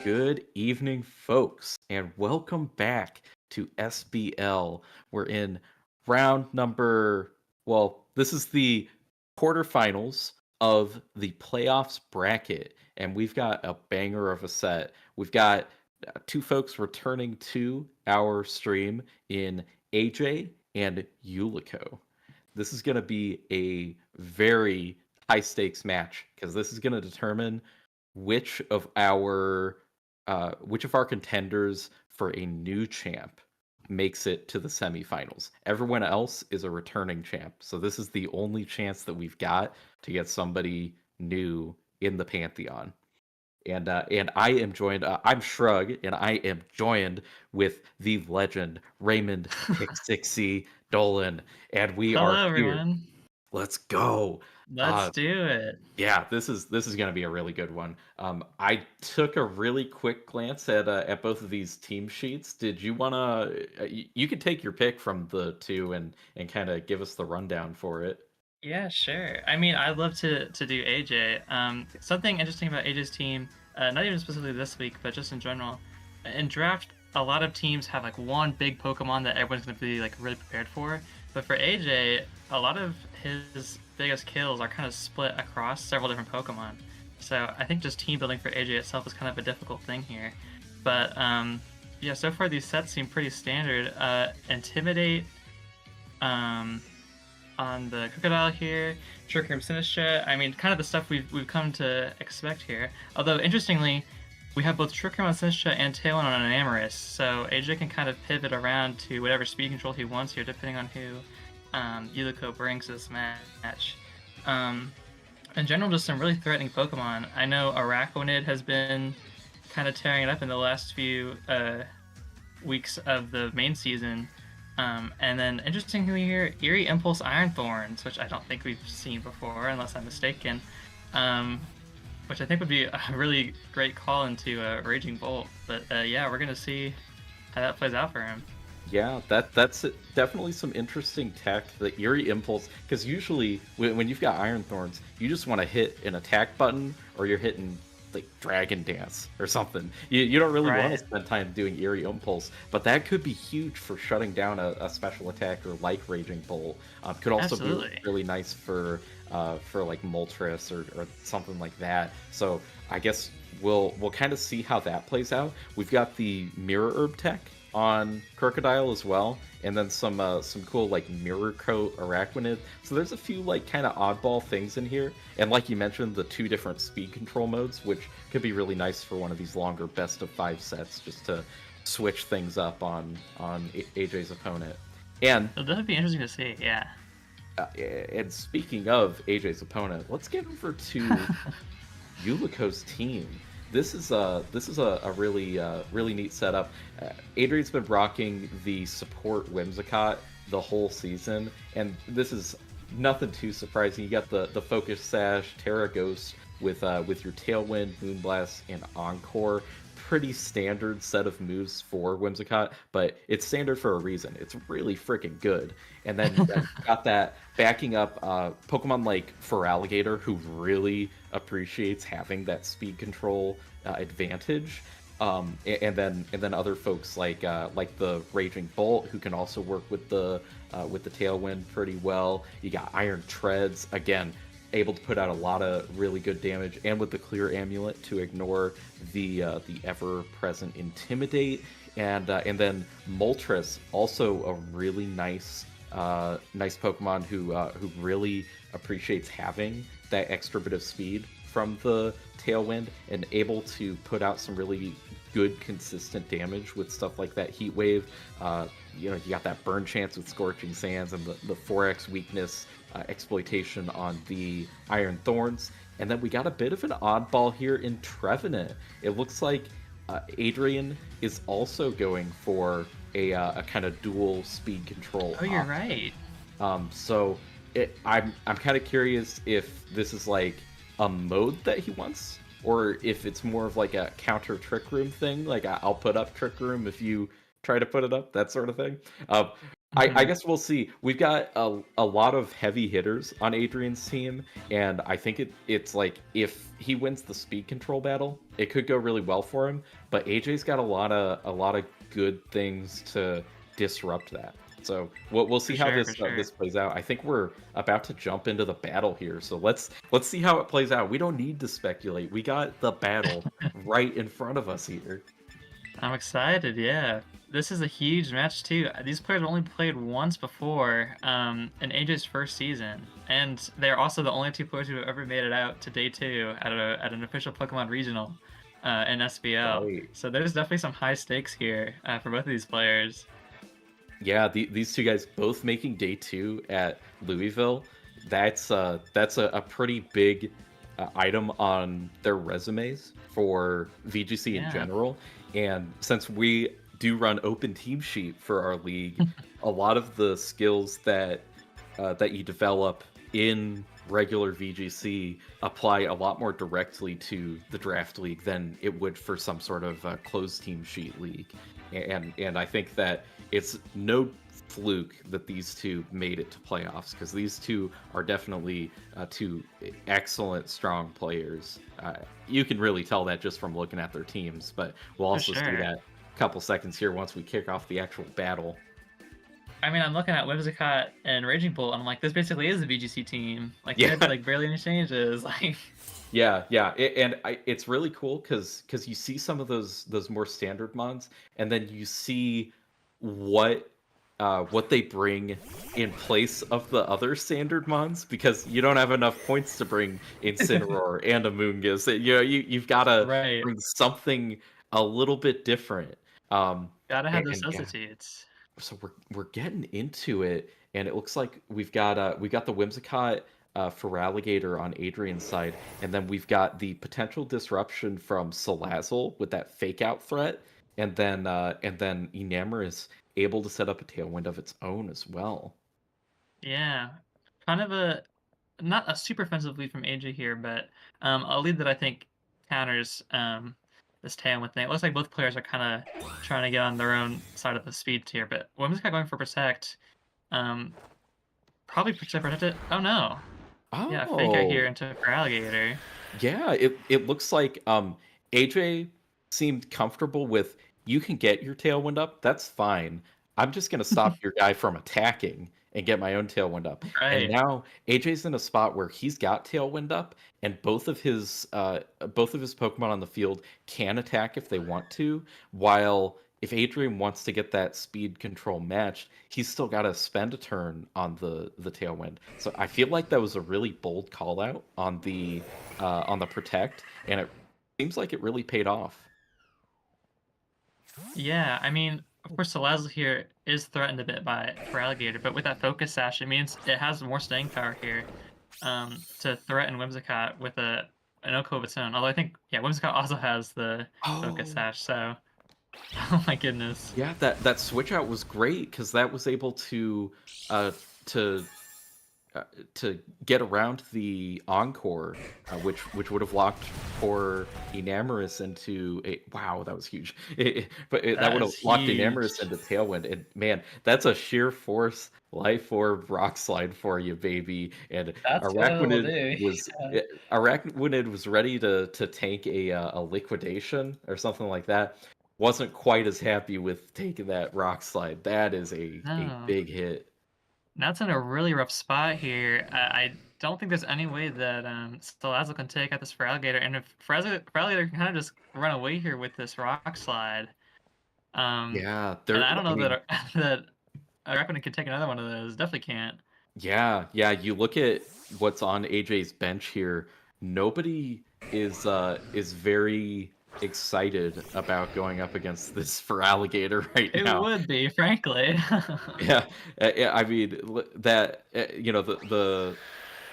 Good evening, folks, and welcome back to SBL. We're in round number, this is the quarterfinals of the playoffs bracket, and we've got a banger of a set. We've got two folks returning to our stream in AJ and Ulico. This is going to be a very high stakes match because this is going to determine which of our contenders for a new champ makes it to the semifinals. Everyone else is a returning champ. So this is the only chance that we've got to get somebody new in the Pantheon. And I am joined. I'm Shrug, and I am joined with the legend Raymond Pixixie Dolan, and we are Hello, here. everyone. Let's go. Let's do it. Yeah, this is going to be a really good one. I took a really quick glance at both of these team sheets. Did you wanna? You could take your pick from the two and kind of give us the rundown for it. Yeah, sure. I mean, I'd love to do AJ. Something interesting about AJ's team, not even specifically this week, but just in general. In draft, a lot of teams have like one big Pokemon that everyone's going to be like really prepared for. But for AJ, a lot of his biggest kills are kind of split across several different Pokemon. So I think just team building for AJ itself is kind of a difficult thing here. But yeah, so far these sets seem pretty standard. Intimidate. On the Crocodile here, Trick Room Sinistra. I mean, kind of the stuff we've come to expect here. Although, interestingly, we have both Trick Room on Sinistra and Tailwind on an Amorous, so AJ can kind of pivot around to whatever speed control he wants here, depending on who Ulico brings to this match. In general, just some really threatening Pokemon. I know Araquanid has been kind of tearing it up in the last few weeks of the main season. And then, interestingly here, Eerie Impulse Iron Thorns, which I don't think we've seen before, unless I'm mistaken, which I think would be a really great call into Raging Bolt. But yeah, we're going to see how that plays out for him. Yeah, that's definitely some interesting tech. The Eerie Impulse, because usually when you've got Iron Thorns, you just want to hit an attack button, or you're hitting like Dragon Dance or something. You don't really want to spend time doing Eerie Impulse, but that could be huge for shutting down a special attacker like Raging Bolt. Could also be really nice for like Moltres or something like that. So I guess we'll kind of see how that plays out. We've got the Mirror Herb tech on Crocodile as well, and then some cool like Mirror Coat Araquanid. So there's a few like kind of oddball things in here, and like you mentioned, the two different speed control modes, which could be really nice for one of these longer best of 5 sets, just to switch things up on AJ's opponent. And that would be interesting to see. Yeah. And speaking of AJ's opponent, let's get over to Ulico's team. This is a really neat setup. Adrian's been rocking the support Whimsicott the whole season, and this is nothing too surprising. You got the Focus Sash, Terra Ghost with your Tailwind, Moonblast, and Encore. Pretty standard set of moves for Whimsicott, but it's standard for a reason. It's really freaking good. And then you got that backing up Pokemon like Feraligatr, who really appreciates having that speed control advantage. And then other folks like the Raging Bolt, who can also work with the Tailwind pretty well. You got Iron Treads, again, able to put out a lot of really good damage, and with the Clear Amulet to ignore the ever-present Intimidate, and then Moltres, also a really nice Pokemon who really appreciates having that extra bit of speed from the Tailwind, and able to put out some really good consistent damage with stuff like that Heat Wave. You got that burn chance with Scorching Sands, and the 4x weakness exploitation on the Iron Thorns. And then we got a bit of an oddball here in Trevenant. It looks like Adrian is also going for a kind of dual speed control. Oh, you're right. So I'm kind of curious if this is like a mode that he wants, or if it's more of like a counter Trick Room thing. Like, I'll put up Trick Room if you try to put it up, that sort of thing. I Mhm. guess we'll see. We've got a lot of heavy hitters on Adrian's team, and I think it's like if he wins the speed control battle, it could go really well for him. But AJ's got a lot of good things to disrupt that. So we'll For see how sure, this for sure. this plays out. I think we're about to jump into the battle here. So let's see how it plays out. We don't need to speculate. We got the battle right in front of us here. I'm excited, yeah. This is a huge match too. These players only played once before, in AJ's first season, and they're also the only two players who have ever made it out to day two at an official Pokemon regional, in SBL. Right. So there's definitely some high stakes here, for both of these players. Yeah, these two guys both making day two at Louisville. That's a pretty big item on their resumes for VGC in Yeah. general. And since we do run open team sheet for our league, a lot of the skills that you develop in regular VGC apply a lot more directly to the draft league than it would for some sort of closed team sheet league. And I think that it's no fluke that these two made it to playoffs because these two are definitely two excellent, strong players. You can really tell that just from looking at their teams, but we'll For also see sure. that a couple seconds here once we kick off the actual battle. I mean, I'm looking at Whimsicott and Raging Bull, and I'm like, this basically is a VGC team. Like, they had, Yeah, like, barely any changes, like yeah. It's really cool because you see some of those more standard mons, and then you see what what they bring in place of the other standard mons because you don't have enough points to bring Incineroar and Amoonguss. You've got to Right. bring something a little bit different. Um, Gotta have those and yeah, substitutes. so we're getting into it, and it looks like we got the Whimsicott for Alligator on Adrian's side, and then we've got the potential disruption from Salazzle with that fake out threat, and then Enamorous able to set up a tailwind of its own as well. Yeah. Kind of a not a super offensive lead from AJ here, but a lead that I think counters this Tailwind thing. It looks like both players are kind of trying to get on their own side of the speed tier, but Women's got going for Protect. Um, probably Protect it. Oh no. Yeah, fake out here Oh, into for Alligator. yeah, it looks like AJ seemed comfortable with you can get your tailwind up, that's fine. I'm just gonna stop your guy from attacking and get my own tailwind up. And Right. now AJ's in a spot where he's got tailwind up, and both of his Pokemon on the field can attack if they want to, while if Adrian wants to get that speed control matched, he's still got to spend a turn on the tailwind. So I feel like that was a really bold call out on the protect, and it seems like it really paid off. Yeah, I mean, of course, Salazzle here is threatened a bit by for Alligator, but with that Focus Sash, it means it has more staying power here, to threaten Whimsicott with an Oko of its own. Although I think, yeah, Whimsicott also has the Focus Oh, Sash, so oh my goodness. yeah, that switch out was great because that was able uh to uh, to get around the encore, which would have locked poor Enamorous into a wow, that was huge. That That would have is locked huge. Enamorous into Tailwind, and man, that's a sheer force life orb rock slide for you, baby. And That's what it'll do. was Yeah. eh, Arachnid was ready to tank a liquidation or something like that. Wasn't quite as happy with taking that rock slide. That is a No. big hit. That's in a really rough spot here. I don't think there's any way that Salazzle can take out this Feraligatr, and if Feraligatr can kind of just run away here with this Rock Slide, Yeah, and there. I don't I know mean, that that Arachnid can take another one of those. Definitely can't. yeah. You look at what's on AJ's bench here. Nobody is very excited about going up against this for alligator right It now. would be, frankly. Yeah, yeah, I mean that you know the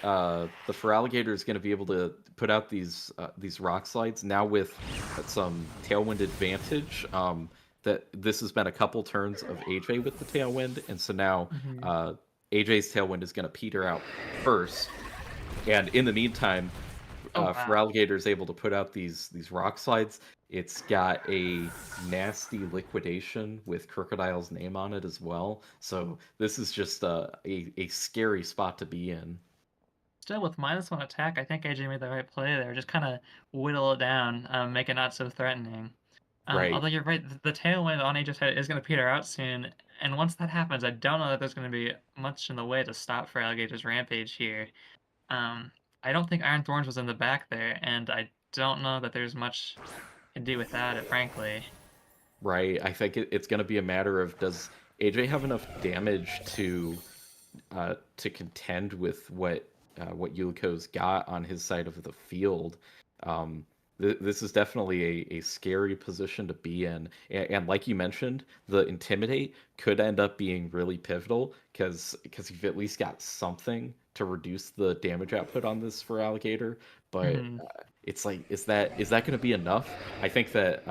Feraligatr is going to be able to put out these rock slides now with some tailwind advantage. That this has been a couple turns of AJ with the tailwind, and so now Mhm. AJ's tailwind is going to peter out first. And in the meantime, Oh for wow. alligators able to put out these rock slides, it's got a nasty liquidation with Crocodile's name on it as well. So this is just a scary spot to be in. Still with -1 attack, I think AJ made the right play there. Just kind of whittle it down, make it not so threatening. Right. Although you're right, the tailwind on AJ's head is going to peter out soon, and once that happens, I don't know that there's going to be much in the way to stop for Alligator's rampage here. Um, I don't think Iron Thorns was in the back there, and I don't know that there's much to do without it, frankly. Right. I think it's going to be a matter of, does AJ have enough damage to contend with what Ulico's got on his side of the field. This is definitely a scary position to be in, and like you mentioned, the intimidate could end up being really pivotal because you've at least got something to reduce the damage output on this for Alligator. But Mhm, it's like, is that going to be enough? I think that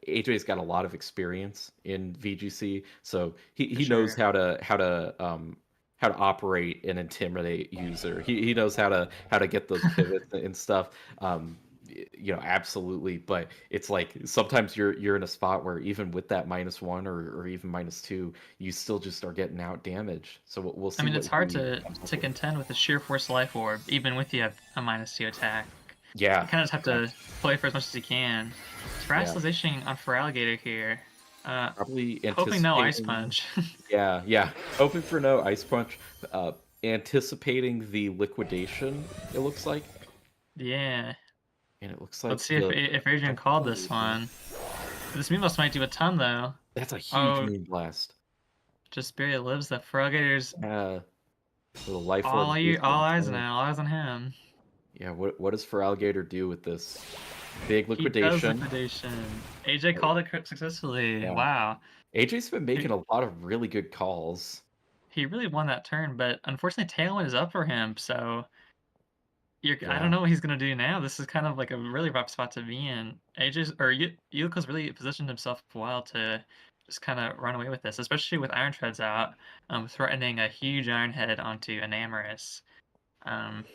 AJ's got a lot of experience in VGC, so for he knows sure. how to operate and intimidate user. He knows how to get those pivots and stuff. Absolutely. But it's like sometimes you're in a spot where even with that -1 or even -2, you still just are getting out damage. So we'll I see mean, what it's hard he to comes up to with. contend with the sheer force life orb, even with you have a -2 attack. You Yeah, kind of just have yeah, to play for as much as you can. yeah. Terastallization on for Alligator here. Uh, Probably hoping no Ice anticipating. Punch. Yeah, yeah. Hoping for no ice punch. Uh, Anticipating the liquidation. It looks like, Yeah. and it looks Let's like see if the if Adrian called this Crocodile. one. This Meatballs might do a ton though. That's a huge Oh, moon blast. just barely lives. The Froggator's Little life orb boost all in eyes turn. now, all eyes on him. Yeah, what does for Alligator do with this big He does liquidation? liquidation. AJ called it successfully. Yeah, Wow. AJ's been making He, a lot of really good calls. he really won that turn, but unfortunately Tailwind is up for him, so I don't Yeah, know what he's gonna do now. This is kind of like a really rough spot to be in. AJ's or Yuko's really positioned himself well to just kind of run away with this, especially with Iron Treads out, threatening a huge Iron Head onto Enamorus. Um,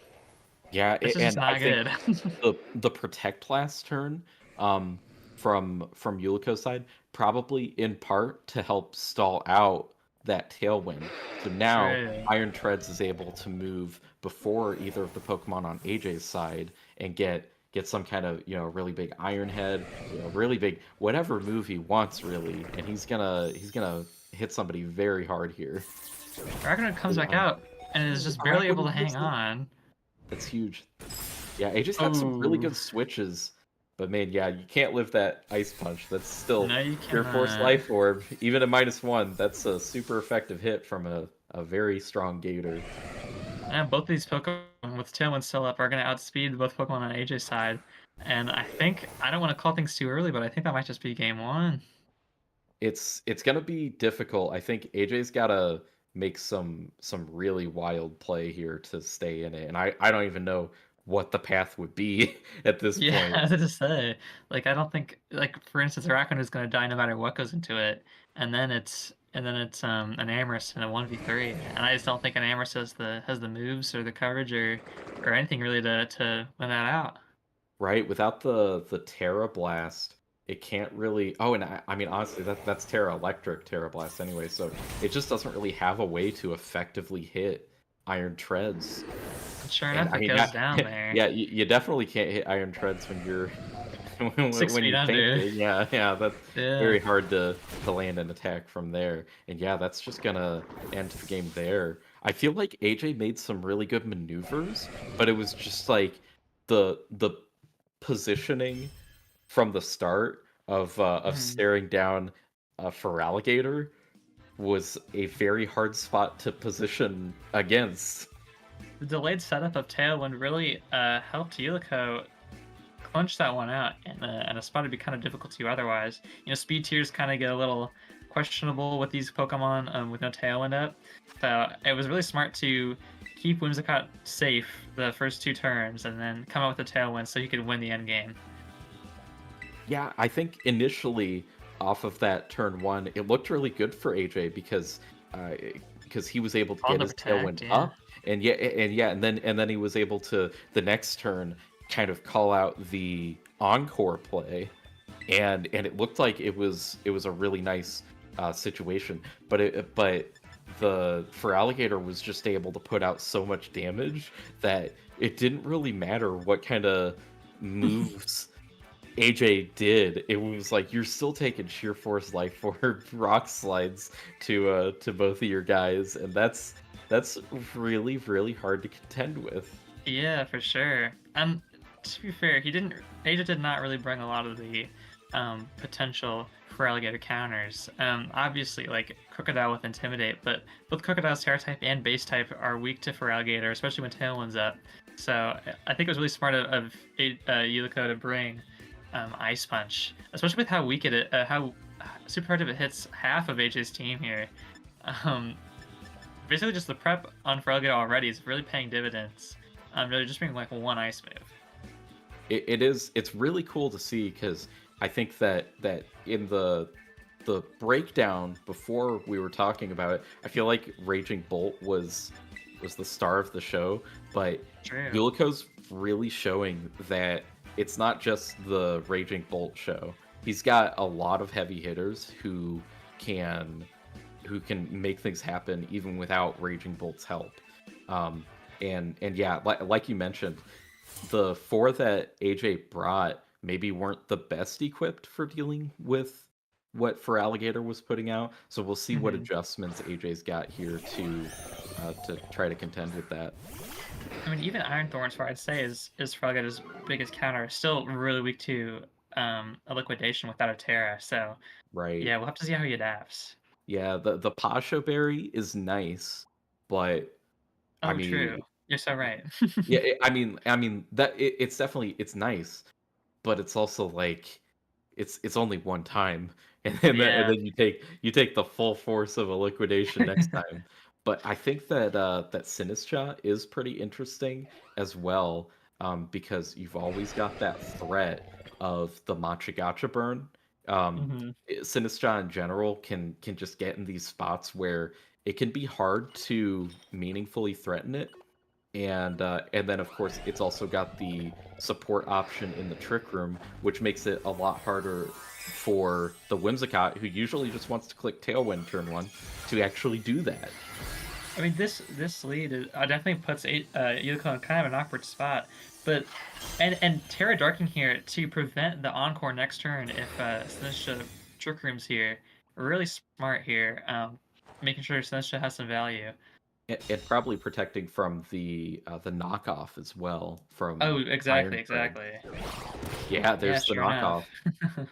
yeah, this is just and I not think good. the protect last turn, um, from Ulico's side, probably in part to help stall out that tailwind. So now True. Iron Treads is able to move before either of the Pokemon on AJ's side and get some kind of really big Iron Head, really big whatever move he wants really, and he's gonna hit somebody very hard here. Dragonite comes back Um, out and is oh, just barely able to Araquanid hang lives it. on. That's huge. Yeah, AJ's got some really Oh, good switches, but man, yeah, you can't live that Ice Punch. That's still no, you pure Force cannot. Life Orb. Even a -1, that's a super effective hit from a very strong Gator. And both these Pokemon with Tailwind still up are going to outspeed both Pokemon on AJ's side. And I think, I don't want to call things too early, but I think that might just be game one. It's gonna be difficult. I think AJ's gotta make some really wild play here to stay in it, and I don't even know what the path would be at this Yeah, point. I was to say, like, I don't think, like, for instance, Arachnid is going to die no matter what goes into it, and then it's an Amorous in a 1v3, and I just don't think an Amorous has the moves or the coverage or anything really to win that out. Right? Without the Terra Blast, it can't really. Oh, and I mean honestly, that's Terra Electric Terra Blast anyway, so it just doesn't really have a way to effectively hit Iron Treads. And sure And enough, I it mean, goes yeah, down there. yeah, you definitely can't hit Iron Treads when you're 6 when feet you're under. fainted. Yeah, yeah, that's Yeah. very hard to land an attack from there. And yeah, that's just gonna end the game there. I feel like AJ made some really good maneuvers, but it was just like the positioning from the start of Mhm. staring down for alligator was a very hard spot to position against. The delayed setup of Tailwind really helped Ulico clinch that one out, and a spot would be kind of difficult to otherwise. Speed tiers kind of get a little questionable with these Pokemon with no Tailwind up. So it was really smart to keep Whimsicott safe the first two turns, and then come out with a Tailwind so he could win the end game. Yeah, I think initially off of that turn one, it looked really good for AJ uh, because he was able to On get the his tailwind protect, yeah. up, and yeah, and then he was able to the next turn kind of call out the encore play, and it looked like it was a really nice situation, but the for alligator was just able to put out so much damage that it didn't really matter what kind of moves AJ did. It was like you're still taking sheer force life for rock slides to both of your guys, and that's really hard to contend with. Yeah, for sure. To be fair, he didn't. Asia did not really bring a lot of the potential for alligator counters. Obviously, like Crocodile with Intimidate, but both Crocodile's Terra type and Base type are weak to for alligator, especially when Tailwind's up. So I think it was really smart of Ulico to bring Ice Punch, especially with how weak how super effective it hits half of AJ's team here. Um, Basically, just the prep on for alligator already is really paying dividends. Really just being like one ice move. It's really cool to see because I think that in the breakdown before we were talking about it, I feel like Raging Bolt was the star of the show, but True. Yulico's really showing that it's not just the Raging Bolt show. He's got a lot of heavy hitters can who can make things happen even without Raging Bolt's help. And yeah, like you mentioned, the four that AJ brought maybe weren't the best equipped for dealing with what For Alligator was putting out. So we'll see what Mhm. adjustments AJ's got here to try to contend with that. I mean, even Iron Thorns, for I'd say is for alligator's biggest counter, is still really weak to a liquidation without a Terra. So Right. yeah, we'll have to see how he adapts. Yeah, the Pasha berry is nice, but I Oh, true. mean, You're so right. yeah, I mean that it's definitely it's nice, but it's also like it's only one time, and Yeah. then you take the full force of a liquidation next time. But I think that Sinistra is pretty interesting as well, because you've always got that threat of the Matcha Gotcha burn. Hmm. Sinistra in general can just get in these spots where it can be hard to meaningfully threaten it, and then of course it's also got the support option in the trick room, which makes it a lot harder for the Whimsicott, who usually just wants to click Tailwind turn one, to actually do that. I mean, this lead definitely puts Yuko in kind of an awkward spot, but and Terra Darking here to prevent the encore next turn if Sinistra Trick Room's here. Really smart here, making sure Sinistra has some value. And probably protecting from the knockoff as well Oh, from exactly, Iron Tread. exactly. Yeah, Yeah, there's the sure enough. knockoff.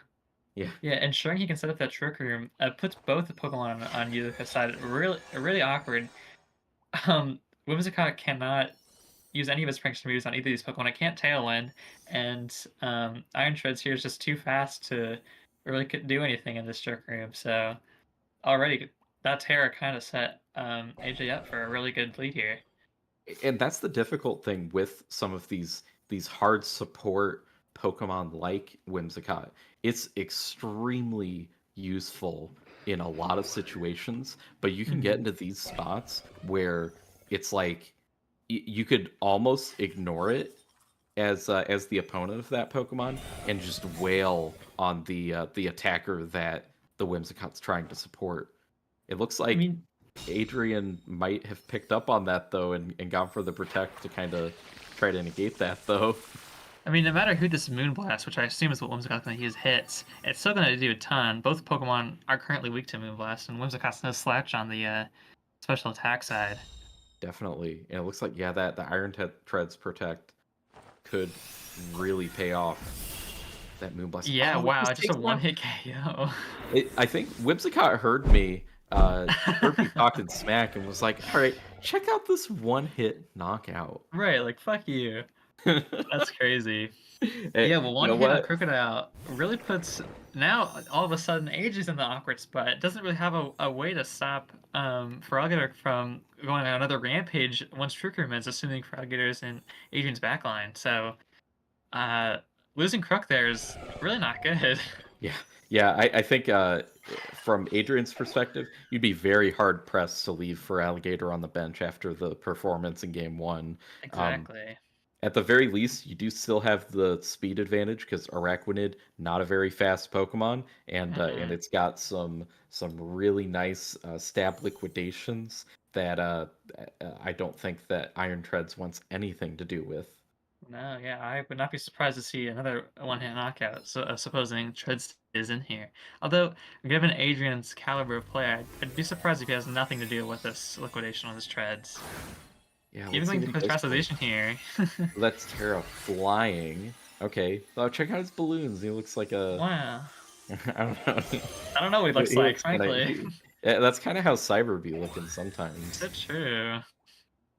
Yeah, Yeah, ensuring he can set up that Trick Room puts both the Pokemon on Yuka's side really awkward. Whimsicott cannot use any of his pranks moves on either of these Pokemon. It can't Tailwind, and Iron Treads here is just too fast to really do anything in this Trick Room. So already that Terra kind of set AJ up for a really good lead here. and that's the difficult thing with some of these hard support Pokemon like Whimsicott. It's extremely useful in a lot of situations, but you can get Hmm. into these spots where it's like you could almost ignore it as the opponent of that Pokemon and just wail on the attacker that the Whimsicott's trying to support. It looks I like mean, Adrian might have picked up on that though and gone for the protect to kind of try to negate that though. no matter who this Moonblast, which I assume is what Whimsicott's going to use, hits, it's still going to do a ton. Both Pokemon are currently weak to Moonblast, and Whimsicott's no slouch on the special attack side. Definitely. And it looks like yeah that the Treads protect could really pay off that Moonblast. Yeah, Oh, it wow, just just a takes down. one-hit KO. I think Whimsicott heard me talking smack and was like, "All right, check out this one hit knockout." Right, like, fuck you. That's crazy. Yeah, well, You one know hit on what? Crocodile really puts now all of a sudden Age is in the awkward spot. It doesn't really have a way to stop Frogger from going on another rampage once Trick Room is, assuming Frogger is in Adrian's backline. So uh, losing Crook there is really not good. Yeah, yeah. I think from Adrian's perspective, you'd be very hard pressed to leave for Alligator on the bench after the performance in Game One. Um, Exactly. At the very least, you do still have the speed advantage because Araquanid, not a very fast Pokemon, and Mhm. it's got some really nice stab liquidations that I don't think that Iron Treads wants anything to do with. No, yeah, I would not be surprised to see another one-hit knockout, so supposing Treads is in here. Although, given Adrian's caliber of play, I'd be surprised if he has nothing to do with this liquidation on his Treads. Yeah, Even let's see going what to he play goes for. Specialization here. That's Terra flying. Okay, oh, check out his balloons. He looks like a Wow. I don't know. I don't know what he looks He like, looks kind of frankly. yeah, that's kind of how Cyber be looking sometimes. So true.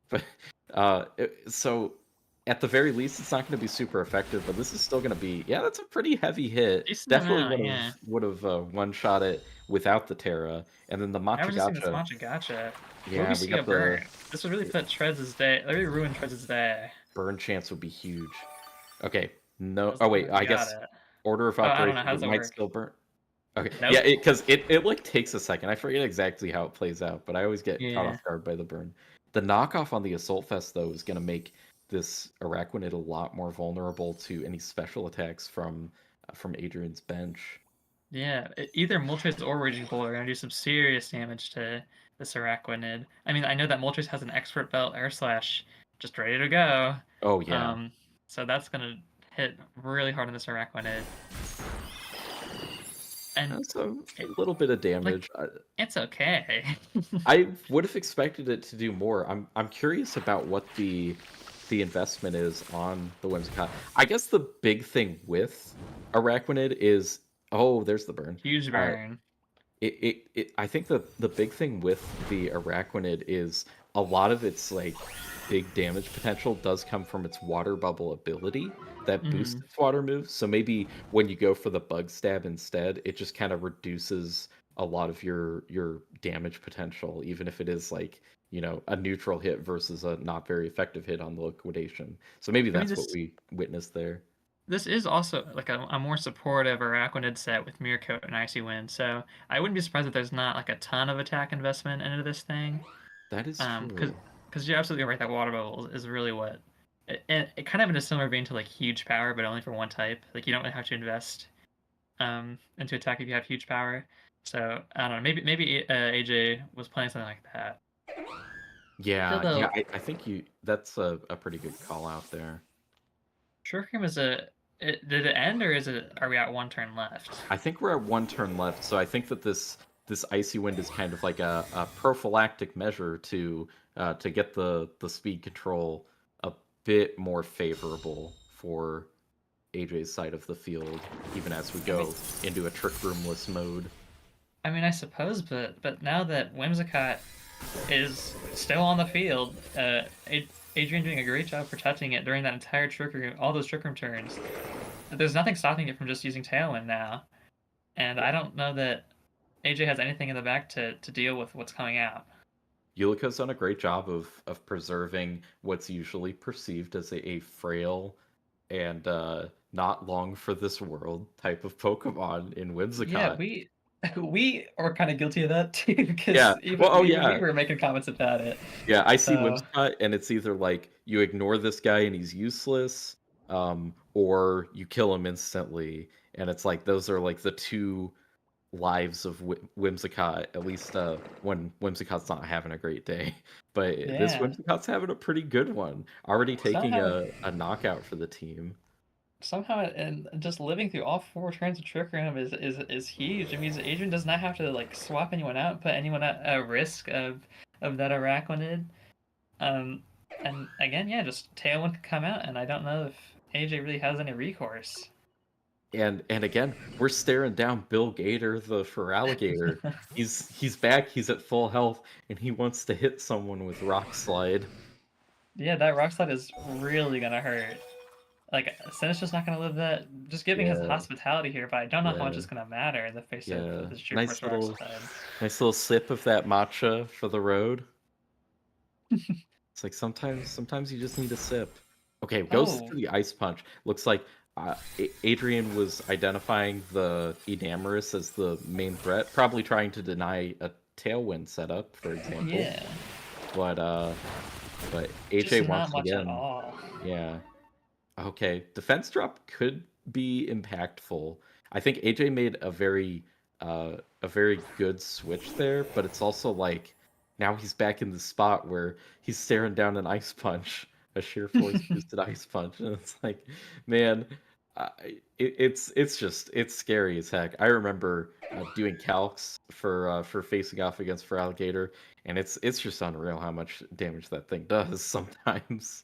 But so at the very least, it's not going to be super effective. But this is still going to be yeah, that's a pretty heavy hit. Decent Definitely amount, yeah. would have one shot it without the Terra, and then the Never just seen this Machagacha. Matcha Gotcha. What if Yeah, we we see a got the burn? This would really put Treads' day. That really ruin Treads' day. burn chance would be huge. Okay, no. Because Oh look wait, what we I got guess it. order of Oh, I don't know. operations. How It does that might work? still burn. Okay, yeah, Nope. because it like takes a second. I forget exactly how it plays out, but I always get caught Yeah. off guard by the burn. The knockoff on the Assault Fest though is going to make this Araquanid a lot more vulnerable to any special attacks from Adrian's bench. Yeah. Either Moltres or Raging Bull are going to do some serious damage to this Araquanid. I mean, I know that Moltres has an Expert Belt Air Slash just ready to go. Oh yeah, Um, so that's going to hit really hard on this Araquanid. And that's a it, little bit of like, damage. it's okay. I would have expected it to do more. I'm curious about what the investment is on the Whimsicott. I guess the big thing with Araquanid is oh, there's the burn. Huge burn. I think the big thing with the Araquanid is a lot of its like big damage potential does come from its water bubble ability that boosts Mhm. its water moves. So maybe when you go for the bug stab instead, it just kind of reduces a lot of your damage potential, even if it is like, you know, a neutral hit versus a not very effective hit on the liquidation. So maybe I mean, that's what we witnessed there. this is also like a more supportive Araquanid set with Mirror Coat and Icy Wind, so I wouldn't be surprised if there's not like a ton of attack investment into this thing. That is Because true. you're absolutely right that Water Bubble is really what it kind of in a similar vein to like Huge Power, but only for one type. Like you don't really have to invest into attack if you have huge power. So I don't know. Maybe AJ was playing something like that. Still Yeah, yeah, though, I think you that's a pretty good call out there. Shuriken Cream is did it end or is it are we at one turn left? I think we're at one turn left, so I think that this icy wind is kind of like a prophylactic measure to get the speed control a bit more favorable for AJ's side of the field, even as we I mean, go into a trick roomless mode. I suppose, but now that Whimsicott is still on the field, Adrian doing a great job protecting it during that entire trick room, all those trick room turns. There's nothing stopping it from just using Tailwind now, and I don't know that AJ has anything in the back to deal with what's coming out. Ulico's done a great job of preserving what's usually perceived as a frail and not long for this world type of Pokemon in Yeah, Whimsicott. we are kind of guilty of that too, Yeah. because Well, oh even we yeah. were making comments about it. Yeah, I see So Whimsicott, and it's either like you ignore this guy and he's useless, or you kill him instantly. And it's like those are like the two lives of Whimsicott, at least when Whimsicott's not having a great day. But this yeah, Whimsicott's having a pretty good one, already taking somehow a knockout for the team. and just living through all four turns of Trick Room is huge. It means Adrian does not have to like swap anyone out, put anyone at risk of that Araquanid. Um, and again, yeah, just Tailwind can come out, and I don't know if AJ really has any recourse. And again, we're staring down Bill Gator, the Feraligatr. He's back, he's at full health, and he wants to hit someone with Rock Slide. Yeah, that Rock Slide is really gonna hurt. Like, Sin's just not gonna live that. Just giving his Yeah, hospitality here, but I don't know how much yeah, it's gonna matter in the face of yeah. this Sheer Force Rock Slide. Nice little sip of that matcha for the road. It's like sometimes you just need a sip. Okay, goes to Oh, the ice punch. Looks like Adrian was identifying the Enamoris as the main threat, probably trying to deny a tailwind setup, for example. yeah. But but Just AJ not once much at again, all. yeah. Okay, defense drop could be impactful. I think AJ made a very good switch there, but it's also like now he's back in the spot where he's staring down an ice punch, a sheer force boosted ice punch, and it's like, man, it's just it's scary as heck. I remember doing calcs for facing off against for alligator, and it's just unreal how much damage that thing does sometimes.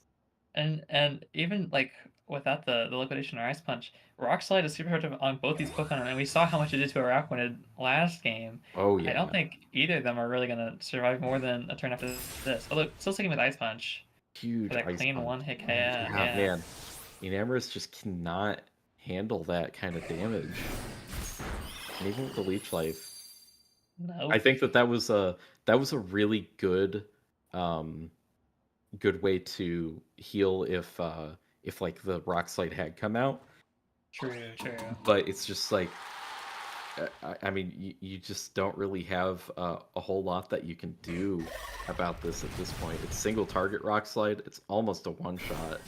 And even like without the liquidation or ice punch, rock slide is super effective on both these Pokemon, and we saw how much it did to Araquanid last game. Oh I don't yeah. think either of them are really gonna survive more than a turn after this. Although still sticking with ice punch for Huge that ice clean punch. one hit KO. Yeah, Yeah, man. Enamorous just cannot handle that kind of damage. And even with the leech life. I nope. think that was a really good um good way to heal if like the rock slide had come out. True, true. But it's just like I mean, you just don't really have a whole lot that you can do about this at this point. It's single target rock slide. It's almost a one shot.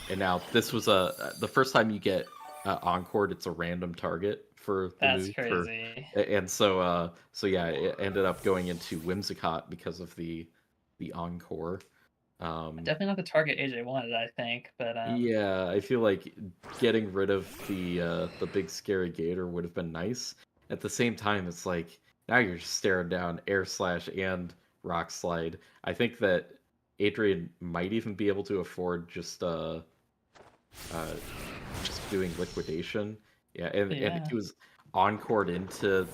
And now this was the first time you get Encored. It's a random target for the That's move for, crazy. and so yeah, it ended up going into Whimsicott because of the Encore. Um, Definitely not the target AJ wanted, I think, but yeah, I feel like getting rid of the big scary gator would have been nice. At the same time, it's like now you're just staring down air slash and rock slide. I think that Adrian might even be able to afford uh just doing liquidation. Yeah, and yeah. he was encored into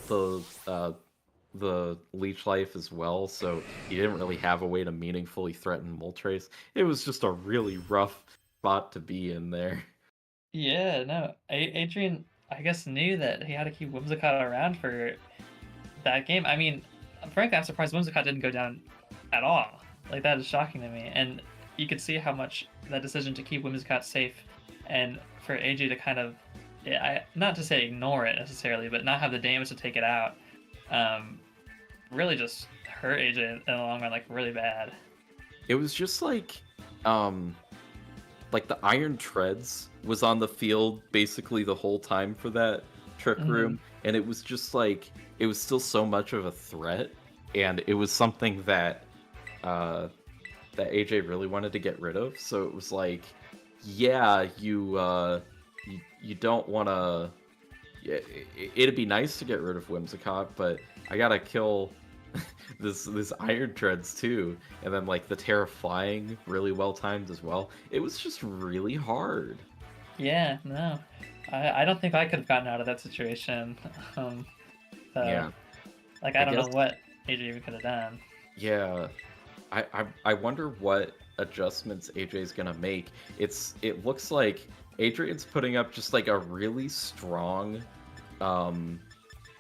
the leech life as well, so he didn't really have a way to meaningfully threaten Moltres. It was just a really rough spot to be in there. Yeah, no. Adrian, I guess, knew that he had to keep Whimsicott around for that game. I mean, frankly, I'm surprised Whimsicott didn't go down at all. Like, that is shocking to me. And you could see how much that decision to keep Whimsicott safe and for AJ to kind of, yeah, not to say ignore it necessarily, but not have the damage to take it out, um, really just hurt AJ in the long run, like, really bad. It was just um like the Iron Treads was on the field basically the whole time for that trick Hmm. room, and it was just like it was still so much of a threat, and it was something uh that AJ really wanted to get rid of. So it was like, yeah, you don't want to. Yeah, it'd be nice to get rid of Whimsicott, but I gotta kill this Iron Treads too, and then like the Terra Flying really well timed as well. It was just really hard. Yeah, no. I don't think I could have gotten out of that situation. Um, so, Yeah, like, I I don't guess. know what AJ even could have done. Yeah, I wonder what adjustments AJ's gonna make. It looks like Adrian's putting up just like a really strong um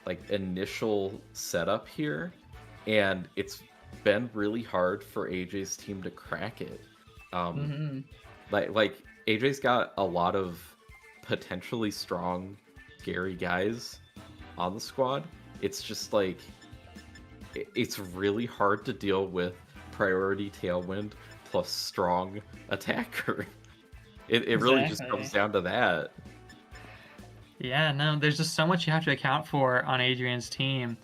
like initial setup here, and it's been really hard for AJ's team to crack it. Um, Hmm. like AJ's got a lot of potentially strong, scary guys on the squad. It's just like it's really hard to deal with priority tailwind plus strong attacker. It really just comes Exactly. down to that. Yeah, no, there's just so much you have to account for on Adrian's team.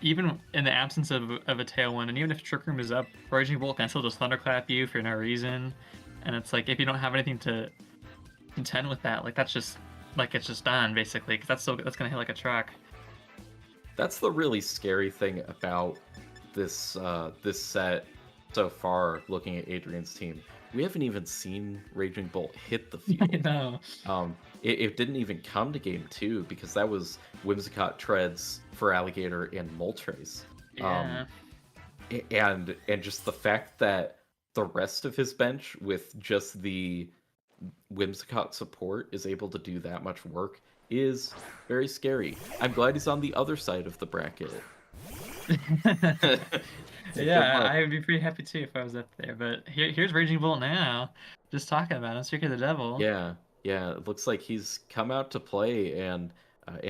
Even in the absence of a tailwind, and even if Trick Room is up, Raging Bolt can still just thunderclap you for no reason. And it's like if you don't have anything to contend with that, like that's just like it's just done basically, because that's gonna hit like a truck. That's the really scary thing about this set so far. Looking at Adrian's team, we haven't even seen Raging Bolt hit the I field. know. It didn't even come to game two because that was Whimsicott Treads for Alligator and Moltres. Um, Yeah. and just the fact that the rest of his bench with just the Whimsicott support is able to do that much work is very scary. I'm glad he's on the other side of the bracket. Good Yeah, luck. I would be pretty happy too if I was up there. But here's Raging Bolt now, just talking about him, Streak of the Devil. Yeah, yeah. It looks like he's come out to play, and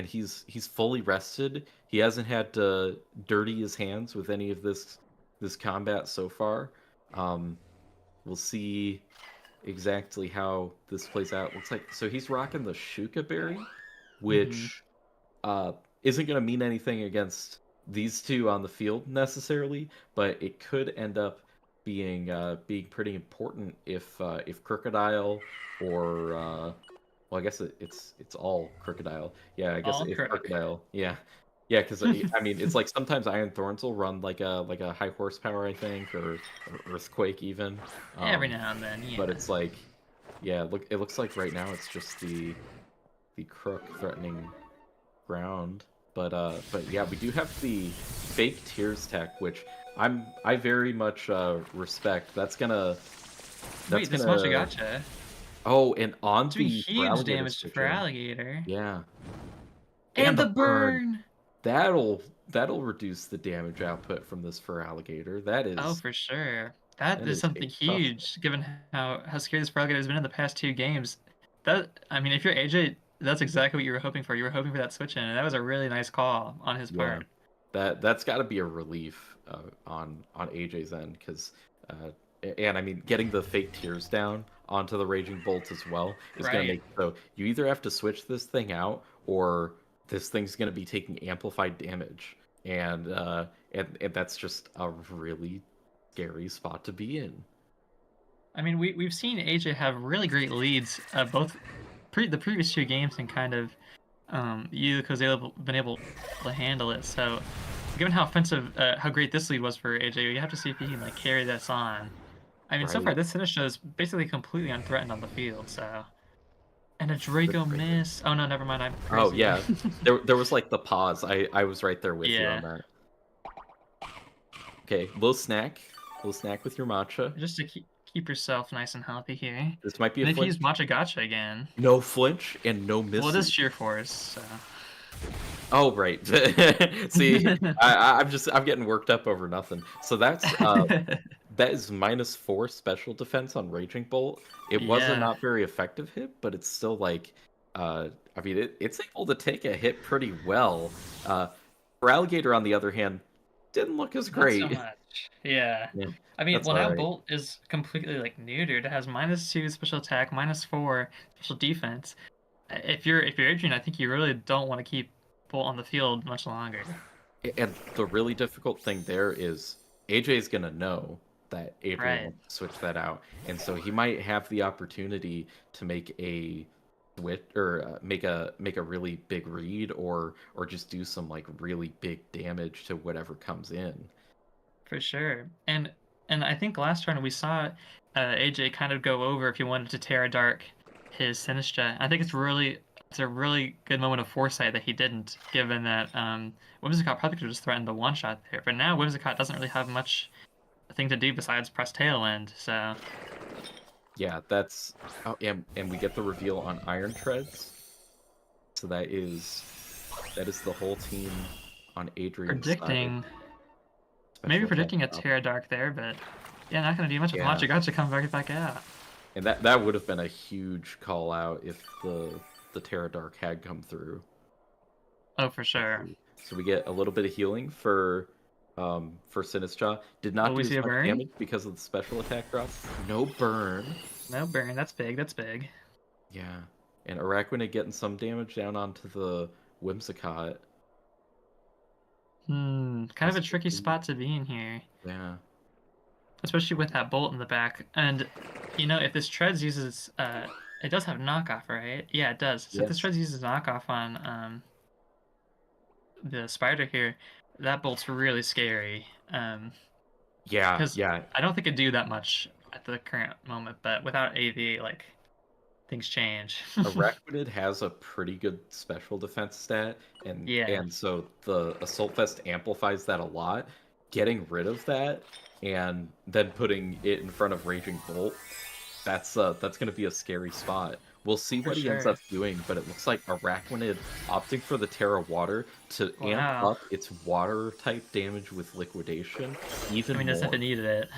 he's fully rested. He hasn't had to dirty his hands with any of this combat so far. Um, we'll see. exactly how this plays out. Looks like so he's rocking the Shuka Berry, Hmm. which uh, isn't going to mean anything against these two on the field necessarily, but it could end up being pretty important if Crocodile or well, I guess it's all Crocodile. Yeah, I guess All if crook. Crocodile, yeah. Yeah, because I mean, it's like sometimes Iron Thorns will run like a high horsepower, I think, or Earthquake even. Every Um, now and then, but yeah. it's like, yeah, look, it looks like right now it's just the Crook threatening ground. But yeah, we do have the fake tears tech, which I very much respect. That's Wait, this gonna Machagacha. oh, and on Doing the for huge alligator damage for switching, Alligator. yeah, and And the the burn. burn! That'll reduce the damage output from this for alligator. Oh, for sure. That That is is a something tough. huge, given how scary this Alligator has been in the past two games. That I mean, if you're AJ, that's exactly what you were hoping for. You were hoping for that switch in, and that was a really nice call on his Yeah, part. that's got to be a relief on AJ's end because and I mean getting the fake tears down onto the raging bolt as well is going to Right. make so you either have to switch this thing out or this thing's going to be taking amplified damage and that's just a really scary spot to be in. I mean, we've seen AJ have really great leads, both the previous two games, and kind of Ulico's been able to handle it. So, given how offensive, how great this lead was for AJ, you have to see if he can like carry this on. I mean, so far Right. this finish is basically completely unthreatened on the field. So, and a Good Draco breaker. miss. Oh no, never mind. I'm Oh crazy. yeah, there was like the pause. I was right there with you on Yeah, that. Okay, little snack with your matcha. just to keep yourself nice and healthy here. This might be a And if you use flinch. Matcha Gacha again, No flinch and no well, it is misses. sheer force. So. Oh right. See, I'm getting worked up over nothing. So that is -4 special defense on Raging Bolt. It was a Yeah, not very effective hit, but it's still like I mean it's able to take a hit pretty well. Uh for Alligator on the other hand, didn't look as not so great. much. Yeah. Yeah, I mean, that's well all now right. Bolt is completely like neutered. It has -2 special attack, -4 special defense. If you're Adrian, I think you really don't want to keep Bolt on the field much longer. And the really difficult thing there is AJ's gonna know that Adrian Right. wants to switch that out, and so he might have the opportunity to make a switch or make a really big read or just do some like really big damage to whatever comes in. For sure. And I think last turn we saw AJ kind of go over if he wanted to Terra Dark his Sinistra. I think it's a really good moment of foresight that he didn't, given that Whimsicott probably could have just threatened the one shot there. But now Whimsicott doesn't really have much thing to do besides press tail end, so Yeah, that's oh, and we get the reveal on Iron Treads, so that is the whole team on Adrian's side. predicting maybe Special attack predicting a drop. Terra Dark there, but yeah, not gonna do much if Yeah. Machagacha come back out. And that would have been a huge call out if the Terra Dark had come through. Oh, for sure. So we get a little bit of healing for Sinistcha. Did not Will we do see as a much burn? damage because of the special attack drop. No burn. No burn, that's big, that's big. Yeah. And Araquanid getting some damage down onto the Whimsicott. Kind of a tricky spot to be in here. Yeah. Especially with that bolt in the back. And, if this Treads uses, it does have knockoff, right? Yeah, it does. So if this Yes. Treads uses knockoff on the spider here, that bolt's really scary. Yeah, Because yeah. I don't think it'd do that much at the current moment, but without AV, like, things change. Araquanid has a pretty good special defense stat, Yeah, and so the Assault Vest amplifies that a lot. Getting rid of that and then putting it in front of Raging Bolt, that's gonna be a scary spot. We'll see for what he ends sure. up doing, but it looks like Araquanid opting for the Terra Water to amp Wow. up its water type damage with liquidation I even mean, as if it more. needed it.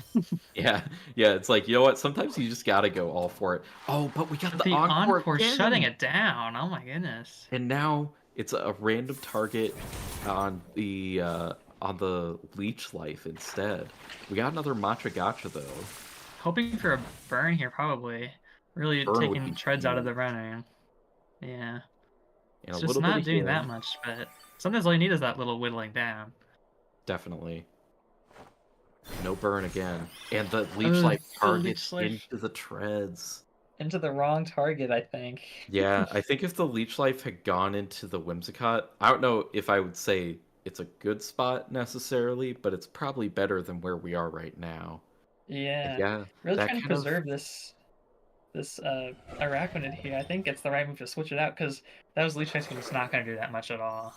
Yeah, yeah, it's like, you know what? Sometimes you just gotta go all for it. Oh, but we got But the the Encore Encore shutting again! it down. Oh my goodness. And now it's a random target on the leech life instead. We got another Matcha Gotcha though. Hoping for a burn here, probably. Really Burn would taking be treads out of the huge, running. Yeah. and a It's just little bit not of doing that healing, much, but sometimes all you need is that little whittling down. definitely. No burn again, and the leech Ugh, life the targets leech life into the treads. into the wrong target, I think. Yeah, I think if the leech life had gone into the Whimsicott, I don't know if I would say it's a good spot necessarily, but it's probably better than where we are right now. And Yeah. yeah, Really that trying to kind of preserve this Araquanid here. I think it's the right move to switch it out because those leech life is not going to do that much at all.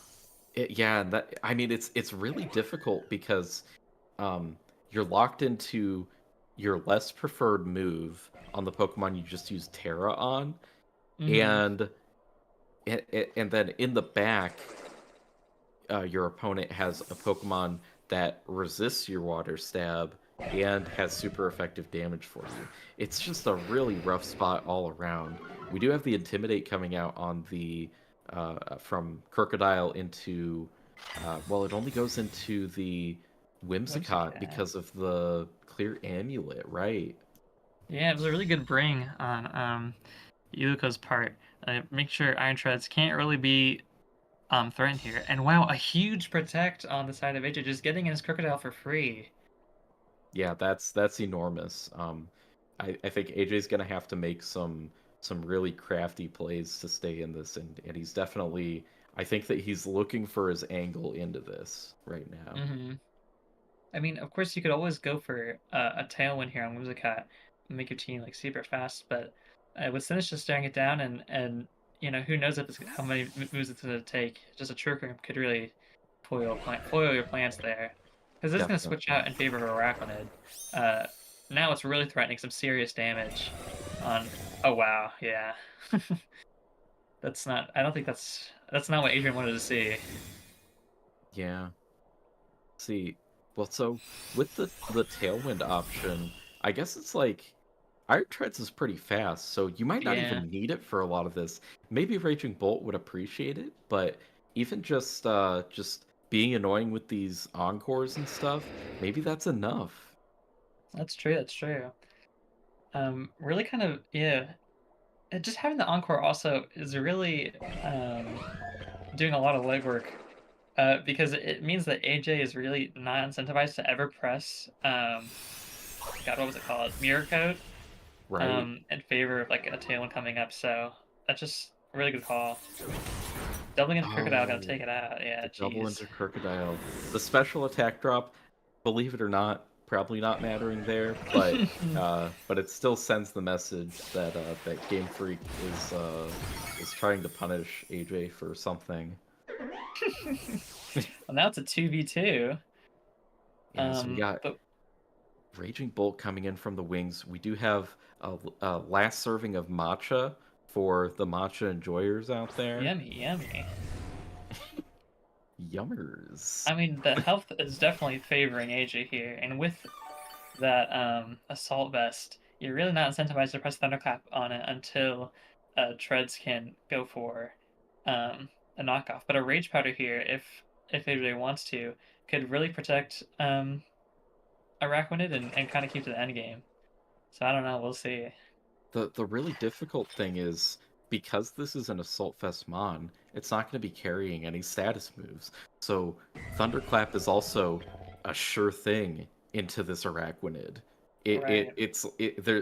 yeah, that I mean it's really difficult because um you're locked into your less preferred move on the Pokemon you just use Terra on, Hmm. and and then in the back your opponent has a Pokemon that resists your Water Stab and has super effective damage for you. It's just a really rough spot all around. We do have the Intimidate coming out on the from Crocodile into well, it only goes into the Whimsicott Whimsicott. because of the Clear Amulet, right? Yeah, it was a really good bring on Ulico's part. Make sure Iron Treads can't really be threatened here. And wow, a huge protect on the side of AJ, just getting in his Crocodile for free. Yeah, that's enormous. I think AJ's gonna have to make some really crafty plays to stay in this, and he's definitely. I think that he's looking for his angle into this right now. Hmm. I mean, of course, you could always go for a Tailwind here on Whimsicott and make your team like super fast, but with Sinnoh just staring it down and who knows if how many moves it's going to take. Just a Trick Room could really foil your plans there. Because it's going to switch Definitely. out in favor of Araquanid. Uh, Now it's really threatening some serious damage on. Oh wow, yeah. That's not. I don't think that's not what Adrian wanted to see. Yeah. See, well, so with the Tailwind option, I guess it's like Iron Treads is pretty fast, so you might not Yeah. even need it for a lot of this. Maybe Raging Bolt would appreciate it, but even just being annoying with these encores and stuff, maybe that's enough. That's true. That's true. Really kind of yeah. Just having the encore also is really doing a lot of legwork because it means that AJ is really not incentivized to ever press God, what was it called? Mirror code Right. in favor of like a Tailwind coming up. So that's just a really good call. Doubling into Crocodile gonna Oh, take it out. Yeah, the double jeez. into Crocodile. The special attack drop, believe it or not, probably not mattering there, but it still sends the message that that Game Freak is trying to punish AJ for something. Well, now it's a 2v2. Yeah, so we got But Raging Bolt coming in from the wings. We do have a last serving of matcha for the matcha enjoyers out there. yummy, yummy. Yummers. I mean, the health is definitely favoring AJ here, and with that assault vest, you're really not incentivized to press thunderclap on it until treads can go for a knockoff. But a rage powder here, if AJ wants to, could really protect Araquanid and kind of keep to the end game. So I don't know. We'll see. The really difficult thing is because this is an Assault Fest Mon, it's not going to be carrying any status moves. So Thunderclap is also a sure thing into this Araquanid. Right.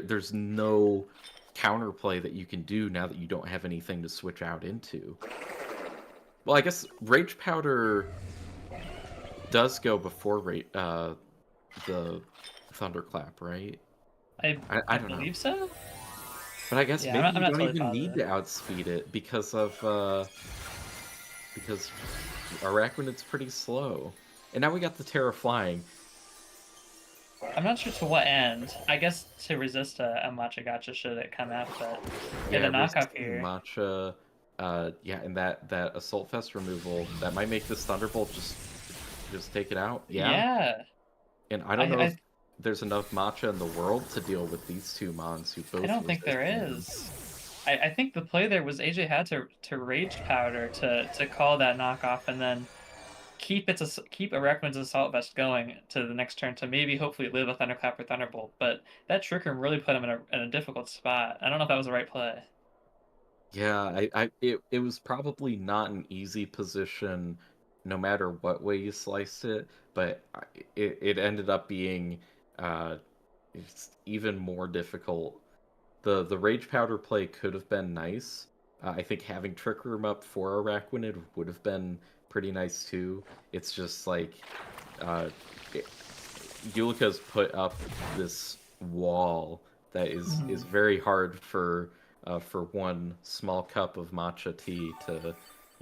There's no counterplay that you can do now that you don't have anything to switch out into. Well, I guess Rage Powder does go before the Thunderclap, right? I I don't know. believe so. But I guess Yeah, maybe I'm you not don't totally even need positive. to outspeed it because Araquanid's pretty slow. And now we got the Terra flying. I'm not sure to what end. I guess to resist a matcha gotcha should it come out, but yeah, the Yeah, knockoff resisting the here. matcha. Yeah, and that Assault Fest removal that might make this Thunderbolt just take it out. Yeah, Yeah, and I I don't know if I there's enough matcha in the world to deal with these two mons who I both don't think resist there him. is. I think the play there was AJ had to rage powder to call that knockoff and then keep a Rackman's Assault Vest going to the next turn to maybe hopefully live a Thunderclap or Thunderbolt. But that Trick Room really put him in a difficult spot. I don't know if that was the right play. Yeah, it was probably not an easy position, no matter what way you sliced it, but it ended up being uh, it's even more difficult. The Rage Powder play could have been nice. I think having Trick Room up for Araquanid would have been pretty nice too. It's just like uh, it, Ulica's put up this wall that is Mhm. very hard for one small cup of matcha tea